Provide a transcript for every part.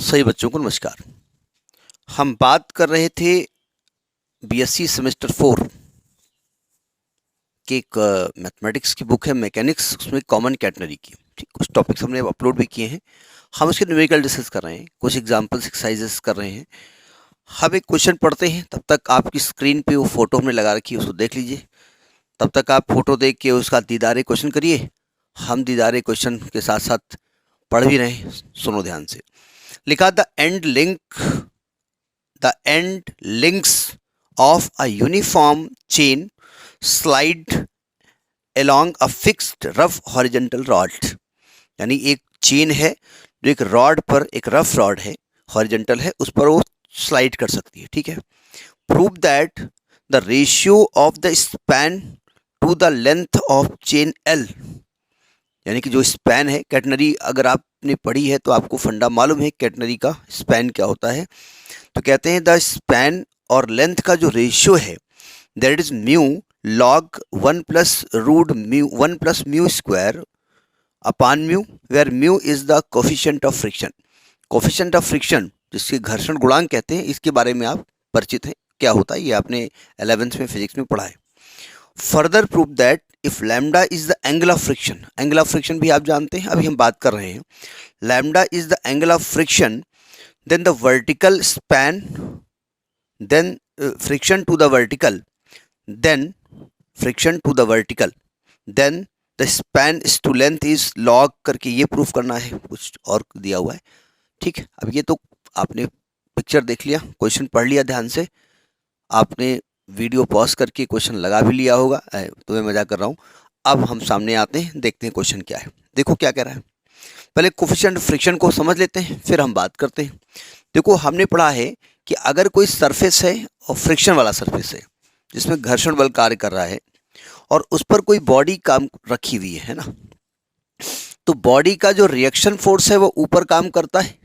सही बच्चों को नमस्कार। हम बात कर रहे थे बीएससी सेमेस्टर 4 की एक मैथमेटिक्स की बुक है मैकेनिक्स, उसमें कॉमन कैटनरी की ठीक कुछ टॉपिक्स हमने अपलोड भी किए हैं। हम उसके न्यूमेरिकल डिस्कस कर रहे हैं, कुछ एग्जांपल्स एक्सरसाइजेस कर रहे हैं। हम एक क्वेश्चन पढ़ते हैं, तब तक आपकी स्क्रीन पे वो फोटो हमने लगा रखी है, उसको देख लीजिए। तब तक आप फोटो देख के उसका दीदारे क्वेश्चन करिए। हम दीदारे क्वेश्चन के साथ साथ पढ़ भी रहे हैं, सुनो ध्यान से। लिखा the end links of a uniform chain slide along a fixed rough horizontal rod। यानी एक चेन है जो एक रॉड पर, एक रफ रॉड है, हॉरिजेंटल है, उस पर वो स्लाइड कर सकती है। ठीक है। Prove that the ratio of the span to the length of chain L. यानी कि जो स्पैन है, कैटनरी अगर आपने पढ़ी है तो आपको फंडा मालूम है कैटनरी का स्पैन क्या होता है। तो कहते हैं द स्पैन और लेंथ का जो रेशियो है that is mu log 1 plus mu square upon mu, where mu is the coefficient of friction. Coefficient of friction जिसके घर्षण गुणांक कहते हैं, इसके बारे में आप परिचित हैं, क्या होता है ये आपने 11th में फिजिक्स में पढ़ा है। Further prove that if lambda is the angle of friction, angle of friction भी आप जानते हैं, अभी हम बात कर रहे हैं। Lambda is the angle of friction, then the vertical span, then friction to the vertical, then friction to the vertical, then the span is to length is log करके ये प्रूफ करना है, कुछ और दिया हुआ है। ठीक है, अब ये तो आपने पिक्चर देख लिया, क्वेश्चन पढ़ लिया ध्यान से, आपने वीडियो पॉज करके क्वेश्चन लगा भी लिया होगा। तो मैं मजाक कर रहा हूँ। अब हम सामने आते हैं, देखते हैं क्वेश्चन क्या है। देखो क्या कह रहा है, पहले कोफिशिएंट फ्रिक्शन को समझ लेते हैं, फिर हम बात करते हैं। देखो हमने पढ़ा है कि अगर कोई सरफेस है और फ्रिक्शन वाला सरफेस है जिसमें घर्षण बल कार्य कर रहा है और उस पर कोई बॉडी काम रखी हुई है ना, तो बॉडी का जो रिएक्शन फोर्स है वो ऊपर काम करता है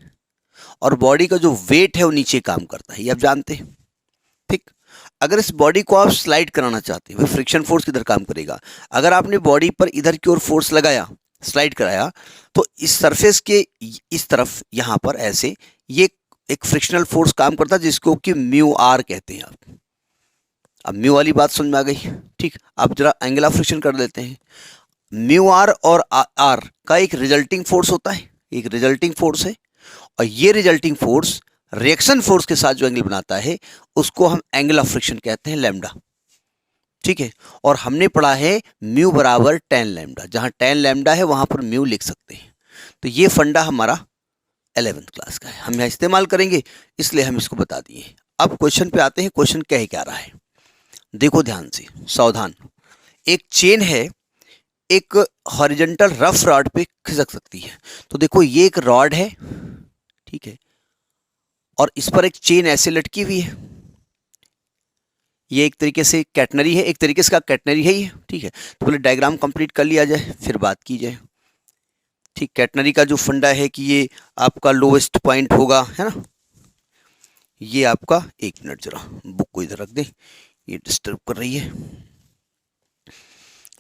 और बॉडी का जो वेट है वो नीचे काम करता है, ये आप जानते हैं। ठीक, अगर इस बॉडी को आप स्लाइड कराना चाहते हैं, फ्रिक्शन फोर्स किधर काम करेगा। अगर आपने बॉडी पर इधर की ओर फोर्स लगाया, स्लाइड कराया, तो इस सरफेस के इस तरफ यहाँ पर ऐसे ये एक फ्रिक्शनल फोर्स काम करता है जिसको कि म्यू आर कहते हैं। आप अब म्यू वाली बात समझ में आ गई। ठीक, आप जरा एंगल ऑफ फ्रिक्शन कर लेते हैं। म्यू आर और आर का एक रिजल्टिंग फोर्स होता है, एक रिजल्टिंग फोर्स है, और ये रिजल्टिंग फोर्स रिएक्शन फोर्स के साथ जो एंगल बनाता है उसको हम एंगल ऑफ फ्रिक्शन कहते हैं, लैम्डा। ठीक है, और हमने पढ़ा है म्यू बराबर टेन लैम्डा, जहां टेन लैम्डा है वहां पर म्यू लिख सकते हैं। तो ये फंडा हमारा 11th क्लास का है, हम यहाँ इस्तेमाल करेंगे, इसलिए हम इसको बता दिए। अब क्वेश्चन पे आते हैं, क्वेश्चन कह क्या रहा है, देखो ध्यान से, सावधान। एक चेन है, एक हॉरिजॉन्टल रफ रॉड पे खिसक सकती है। तो देखो ये एक रॉड है, ठीक है, और इस पर एक चेन ऐसे लटकी हुई है। ये एक तरीके से कैटनरी है, एक तरीके से का कैटनरी है ये। ठीक है, तो पहले डायग्राम कंप्लीट कर लिया जाए फिर बात की जाए। ठीक, कैटनरी का जो फंडा है कि ये आपका लोवेस्ट पॉइंट होगा, है ना। ये आपका, एक मिनट जरा बुक को इधर रख दें, ये डिस्टर्ब कर रही है।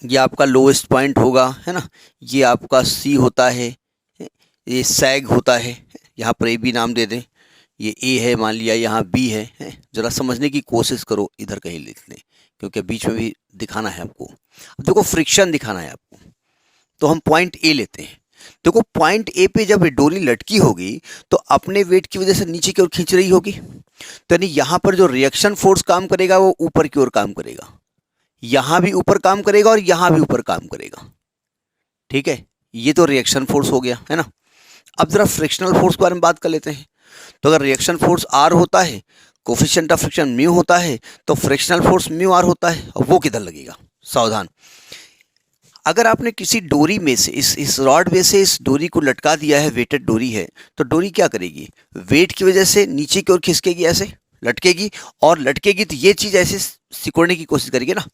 ये आपका लोवेस्ट पॉइंट होगा, है ना। ये आपका सी होता है, ये सैग होता है, यहाँ पर ए बी नाम दे दें। ये ए है, मान लिया यहाँ बी है। जरा समझने की कोशिश करो, इधर कहीं लिख लें क्योंकि बीच में भी दिखाना है आपको। अब देखो फ्रिक्शन दिखाना है आपको, तो हम पॉइंट ए लेते हैं। देखो पॉइंट ए पे जब डोरी लटकी होगी तो अपने वेट की वजह से नीचे की ओर खींच रही होगी, तो यानी यहां पर जो रिएक्शन फोर्स काम करेगा वो ऊपर की ओर काम करेगा, यहां भी ऊपर काम करेगा और यहां भी ऊपर काम करेगा। ठीक है, ये तो रिएक्शन फोर्स हो गया, है ना। अब जरा फ्रिक्शनल फोर्स के बारे में बात कर लेते हैं। तो अगर रिएक्शन फोर्स आर होता है, कोफिशिएंट ऑफ फ्रिक्शन म्यू होता है, तो फ्रिक्शनल फोर्स म्यू आर होता है, और वो किधर लगेगा, सावधान। अगर आपने किसी डोरी में से इस रॉड में से इस डोरी को लटका दिया है, वेटेड डोरी है, तो डोरी क्या करेगी, वेट की वजह से नीचे की ओर खिसकेगी, ऐसे लटकेगी, और लटकेगी तो ये चीज़ ऐसे सिकोड़ने की कोशिश करेगी ना।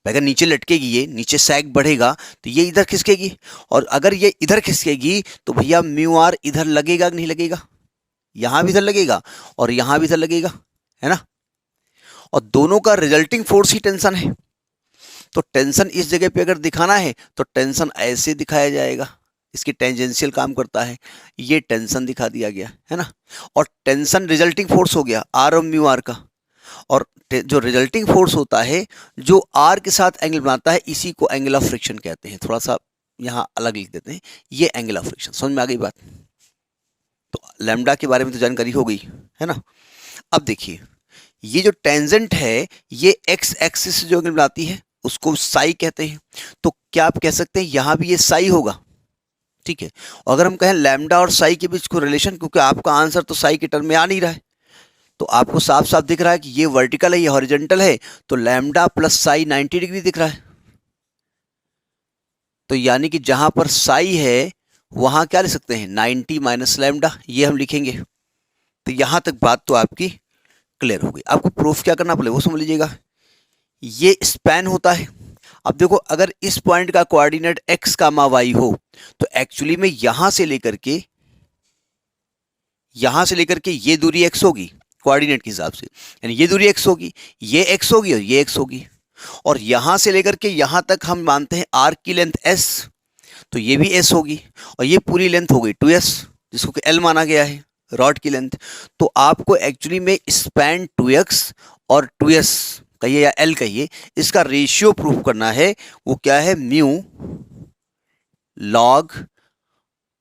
अगर नीचे लटकेगी, ये नीचे सैग बढ़ेगा तो ये इधर खिसकेगी, और अगर ये इधर खिसकेगी तो भैया म्यू आर इधर लगेगा कि नहीं लगेगा, यहाँ भी इधर लगेगा और यहाँ भी इधर लगेगा, है ना। और दोनों का रिजल्टिंग फोर्स ही टेंशन है। तो टेंशन इस जगह पे अगर दिखाना है तो टेंशन ऐसे दिखाया जाएगा, इसकी टेंजेंशियल काम करता है, ये टेंशन दिखा दिया गया है ना। और टेंशन रिजल्टिंग फोर्स हो गया आर और म्यू आर का, और जो रिजल्टिंग फोर्स होता है जो आर के साथ एंगल बनाता है, इसी को एंगल ऑफ फ्रिक्शन कहते हैं। थोड़ा सा यहाँ अलग लिख देते हैं, ये एंगल ऑफ फ्रिक्शन। समझ में आ गई बात? तो लैम्डा के बारे में तो जानकारी हो गई है ना। अब देखिए, ये जो टेंजेंट है ये एक्स एक्सिस से जो एंगल बनाती है उसको साई कहते हैं। तो क्या आप कह सकते हैं यहाँ भी ये साई होगा, ठीक है। और अगर हम कहें लैम्डा और साई के बीच को रिलेशन, क्योंकि आपका आंसर तो साई के टर्म में आ नहीं रहा है, तो आपको साफ साफ दिख रहा है कि ये वर्टिकल है ये हॉरिजॉन्टल है, तो लैम्डा प्लस साई 90 डिग्री दिख रहा है। तो यानी कि जहां पर साई है वहां क्या लिख सकते हैं, 90 माइनस लैम्डा, ये हम लिखेंगे। तो यहां तक बात तो आपकी क्लियर हो गई। आपको प्रूफ क्या करना पड़ेगा वो समझ लीजिएगा। ये स्पैन होता है। अब देखो, अगर इस पॉइंट का कोऑर्डिनेट x कामा y हो, तो एक्चुअली में यहां से लेकर के ये दूरी x होगी कोऑर्डिनेट के हिसाब से, यानी ये दूरी x होगी, ये x होगी और ये x होगी। और यहां से लेकर के यहां तक हम मानते हैं आर्क की लेंथ s, तो ये भी s होगी, और ये पूरी लेंथ हो गई 2s, जिसको कि l माना गया है रॉड की लेंथ। तो आपको एक्चुअली में स्पैन 2x और 2s कहिए या l कहिए, इसका रेशियो प्रूफ करना है। वो क्या है, mu log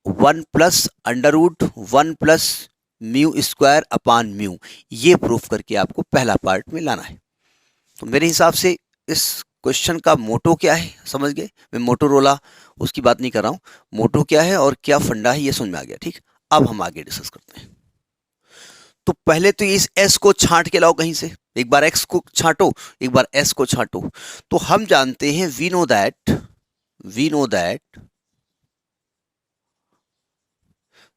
1 plus under root 1 plus mu square upon mu. ये प्रूफ करके आपको पहला पार्ट में लाना है। तो मेरे हिसाब से इस क्वेश्चन का मोटो क्या है समझ गए। मैं मोटोरोला उसकी बात नहीं कर रहा हूँ, मोटो क्या है और क्या फंडा है ये समझ में आ गया। ठीक, अब हम आगे डिस्कस करते हैं। तो पहले तो इस s को छांट के लाओ कहीं से, एक बार x को छांटो एक बार s को छांटो। तो हम जानते हैं we know that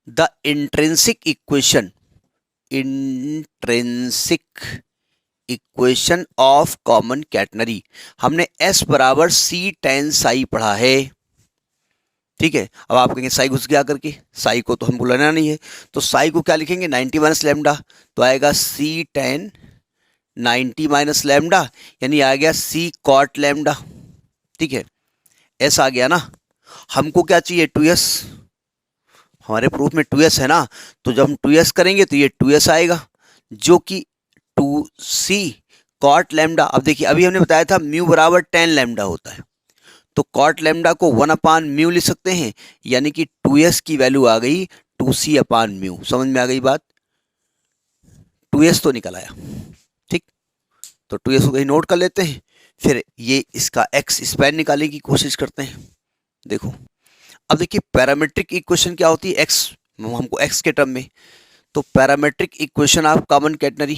the intrinsic equation of common catenary, हमने s बराबर c tan साई पढ़ा है। ठीक है, अब आप कहेंगे साई घुस गया करके, साई को तो हमको लेना नहीं है, तो साई को क्या लिखेंगे 90 माइनस लैम्डा, तो आएगा c tan 90 माइनस लैम्डा, यानी आ गया c कॉट लैम्डा। ठीक है, s आ गया ना। हमको क्या चाहिए 2s, हमारे प्रूफ में 2s है ना, तो जब हम 2s करेंगे तो ये 2s आएगा, जो कि 2c कॉट लैम्डा। अब देखिए, अभी हमने बताया था म्यू बराबर tan लैम्डा होता है, तो कॉट लैम्डा को 1 अपान म्यू लिख सकते हैं, यानी कि 2s की वैल्यू आ गई 2c अपान म्यू। समझ में आ गई बात, 2s तो निकल आया। ठीक, तो 2s को कहीं नोट कर लेते हैं, फिर ये इसका x स्पैन निकालने की कोशिश करते हैं। देखो, अब देखिए पैरामेट्रिक इक्वेशन क्या होती है, x हमको x के टर्म में, तो parametric equation of common catenary,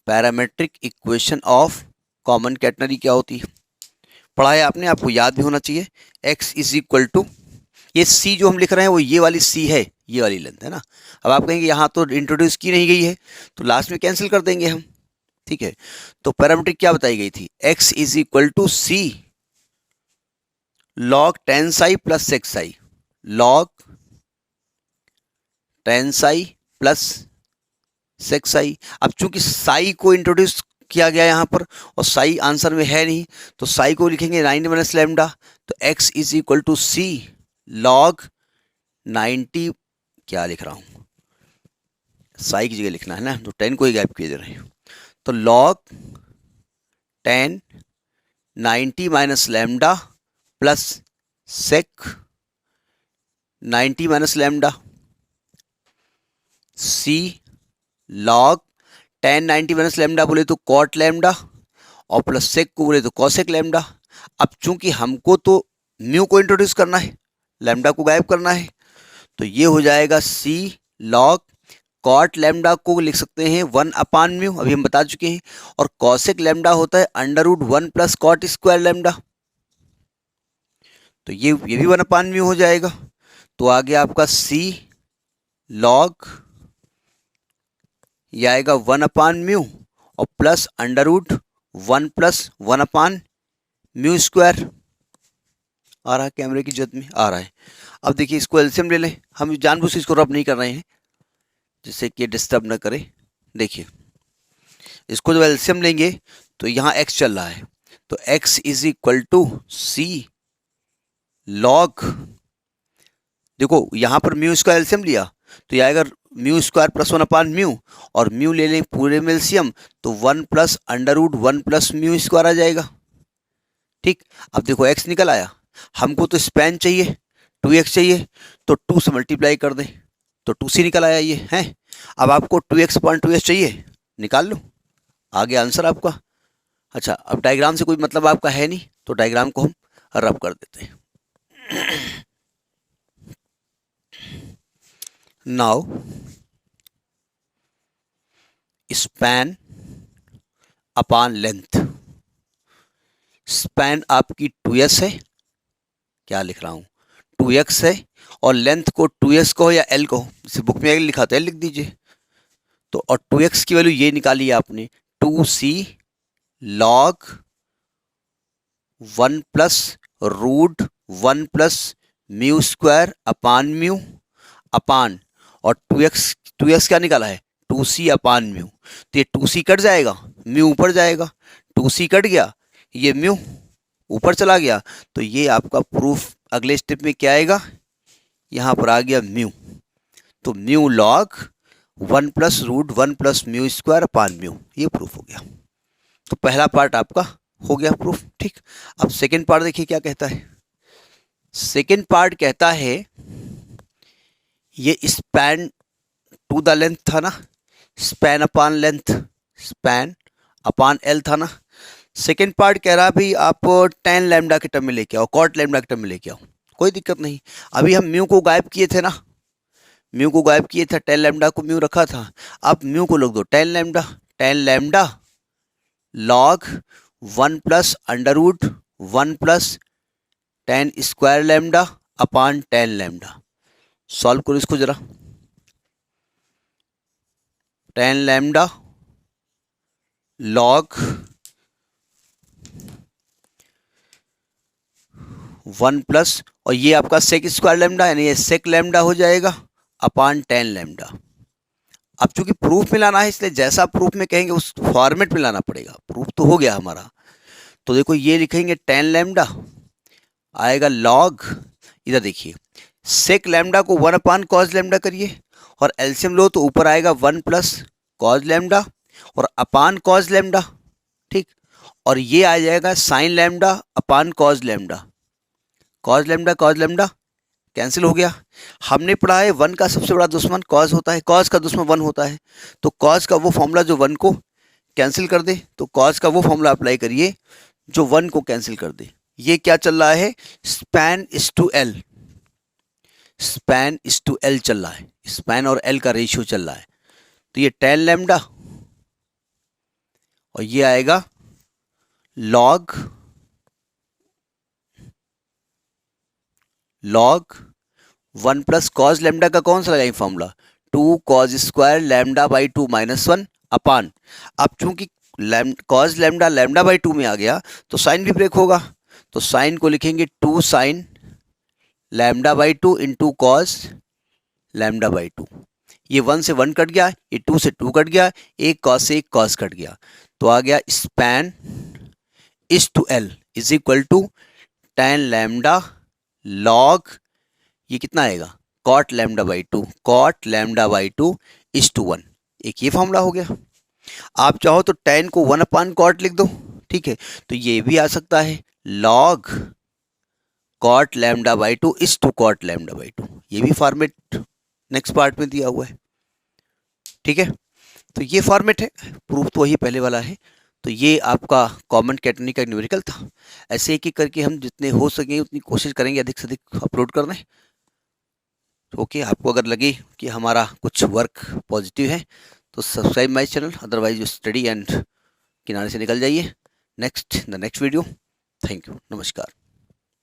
parametric equation of common catenary क्या होती है, पढ़ा है आपने, आपको याद भी होना चाहिए। x इज इक्वल टू, ये c जो हम लिख रहे हैं वो ये वाली c है, ये वाली लेंथ है ना। अब आप कहेंगे यहाँ तो इंट्रोड्यूस की नहीं गई है, तो लास्ट में कैंसिल कर देंगे हम। ठीक है, तो पैरामेट्रिक क्या बताई गई थी, x is equal to c log tan psi plus sec psi, log tan psi plus sec psi. अब चूंकि साई को इंट्रोड्यूस किया गया यहाँ पर और साई आंसर में है नहीं, तो साई को लिखेंगे 90 माइनस लैम्डा, तो x is equal to c log 90, क्या लिख रहा हूँ, साई की जगह लिखना है ना, तो 10 को ही गैप किए दे रहे हैं, तो log tan 90 minus lambda plus sec 90 minus lambda, c log tan 90 minus lambda बोले तो कॉट लैम्डा, और प्लस सेक को बोले तो कॉसेक लैम्डा। अब चूंकि हमको तो म्यू को इंट्रोड्यूस करना है, लैम्डा को गायब करना है, तो ये हो जाएगा c log कॉट लैम्डा को लिख सकते हैं 1 अपान म्यू, अभी हम बता चुके हैं, और कॉसेक लैम्डा होता है under root 1 plus cot square lambda, तो ये भी 1 अपान म्यू हो जाएगा। तो आ गया आपका c log, ये आएगा 1 अपान म्यू और plus under root 1 plus 1 upon mu square. आ रहा है कैमरे की जद में, आ रहा है। अब देखिए इसको एलसीएम ले लें, हम जानबूझ के इसको रब नहीं कर रहे हैं जिससे कि डिस्टर्ब ना करे। देखिए इसको जब एलसीएम लेंगे तो यहाँ x चल रहा है, तो x is equal to c log, देखो यहाँ पर म्यू स्क्वायर एलसीएम लिया तो ये आएगा mu square plus 1 upon mu, और म्यू ले लें पूरे में एलसीएम तो 1 plus under root 1 plus mu square आ जाएगा। ठीक, अब देखो x निकल आया, हमको तो स्पैन चाहिए 2x चाहिए, तो 2 से मल्टीप्लाई कर दें तो 2c निकल आया ये है। अब आपको 2x अपॉन 2s चाहिए, निकाल लो, आ गया आंसर आपका। अच्छा, अब डायग्राम से कोई मतलब आपका है नहीं तो डायग्राम को हम रब कर देते हैं। नाउ स्पैन अपान लेंथ, स्पैन आपकी 2s है, क्या लिख रहा हूँ 2x है, और लेंथ को 2s को या l को, जैसे बुक में लिखा था l लिख दीजिए, तो और 2x की वैल्यू ये निकाली आपने 2c log 1 plus root 1 plus mu square upon mu upon, और 2x क्या निकाला है 2c अपान म्यू, तो ये 2c कट जाएगा, म्यू ऊपर जाएगा, 2c कट गया, ये म्यू ऊपर चला गया, तो ये आपका प्रूफ अगले स्टेप में क्या आएगा, यहाँ पर आ गया म्यू, तो mu log 1 plus root 1 plus mu square upon mu, ये प्रूफ हो गया। तो पहला पार्ट आपका हो गया प्रूफ। ठीक, अब सेकेंड पार्ट देखिए क्या कहता है। सेकेंड पार्ट कहता है ये स्पैन टू द लेंथ था ना, स्पैन अपान लेंथ, स्पैन अपान एल था ना। सेकेंड पार्ट कह रहा भाई आप टेन लैम्डा के टर्म में लेके आओ, कॉट लैम्डा के टर्म में लेके आओ, कोई दिक्कत नहीं। अभी हम म्यू को गायब किए थे ना, म्यू को गायब किए थे, टेन लैम्डा को म्यू रखा था, अब म्यू को लिख दो ten lambda, ten lambda log 1 plus under root 1 plus ten square lambda upon ten lambda. Solve करो इसको जरा, टेन लैम्डा लॉग 1 प्लस, और ये आपका सेक स्क्वायर लैम्डा यानी ये सेक लैम्डा हो जाएगा अपान टेन लैम्डा। अब चूंकि प्रूफ में लाना है इसलिए जैसा प्रूफ में कहेंगे उस फॉर्मेट में लाना पड़ेगा। प्रूफ तो हो गया हमारा, तो देखो ये लिखेंगे टेन लैम्डा आएगा लॉग, इधर देखिए सेक लैम्डा को 1 अपान कॉज लैम्डा करिए और एलसीएम लो तो ऊपर आएगा 1 प्लस कॉज लैम्डा और अपान कॉज लैम्डा। ठीक, और ये आ जाएगा sine lambda upon cos lambda, cos lambda cancel हो गया। हमने पढ़ा है 1 का सबसे बड़ा दुश्मन कॉज होता है, कॉज का दुश्मन 1 होता है, तो कॉज का वो फॉर्मूला जो 1 को कैंसिल कर दे, तो कॉज का वो फॉर्मूला अप्लाई करिए जो 1 को कैंसिल कर दे। ये क्या चल रहा है, span is to L, span is to L चल रहा है, स्पैन और एल का रेशियो चल रहा है। तो ये टेन लैम्डा और ये आएगा लॉग 1 प्लस कॉज लैम्डा का कौन सा लगाएंगे formula 2 cause square lambda by 2 minus 1 अपान, अब चूंकि कॉज लैम्डा लैम्डा बाई 2 में आ गया तो साइन भी ब्रेक होगा, तो साइन को लिखेंगे 2 sign lambda by 2 into cos lambda by 2। ये 1 से 1 कट गया, ये 2 से 2 कट गया, एक कॉज से एक कॉज कट गया, तो आ गया span is to L is equal to tan lambda log, ये कितना आएगा cot lambda by 2, cot lambda by 2 is to 1। एक ये फॉर्मूला हो गया। आप चाहो तो टेन को 1 अपान कॉट लिख दो, ठीक है, तो ये भी आ सकता है log cot lambda by 2 is to cot lambda by 2, ये भी फॉर्मेट नेक्स्ट पार्ट में दिया हुआ है। ठीक है, तो ये फॉर्मेट है, प्रूफ तो वही पहले वाला है। तो ये आपका कॉमन कैटेगरी का न्यूमेरिकल था। ऐसे एक एक करके हम जितने हो सके उतनी कोशिश करेंगे अधिक से अधिक अपलोड करने। ओके, आपको अगर लगे कि हमारा कुछ वर्क पॉजिटिव है तो subscribe my channel, otherwise study and किनारे से निकल जाइए। Next the next video. Thank you, नमस्कार।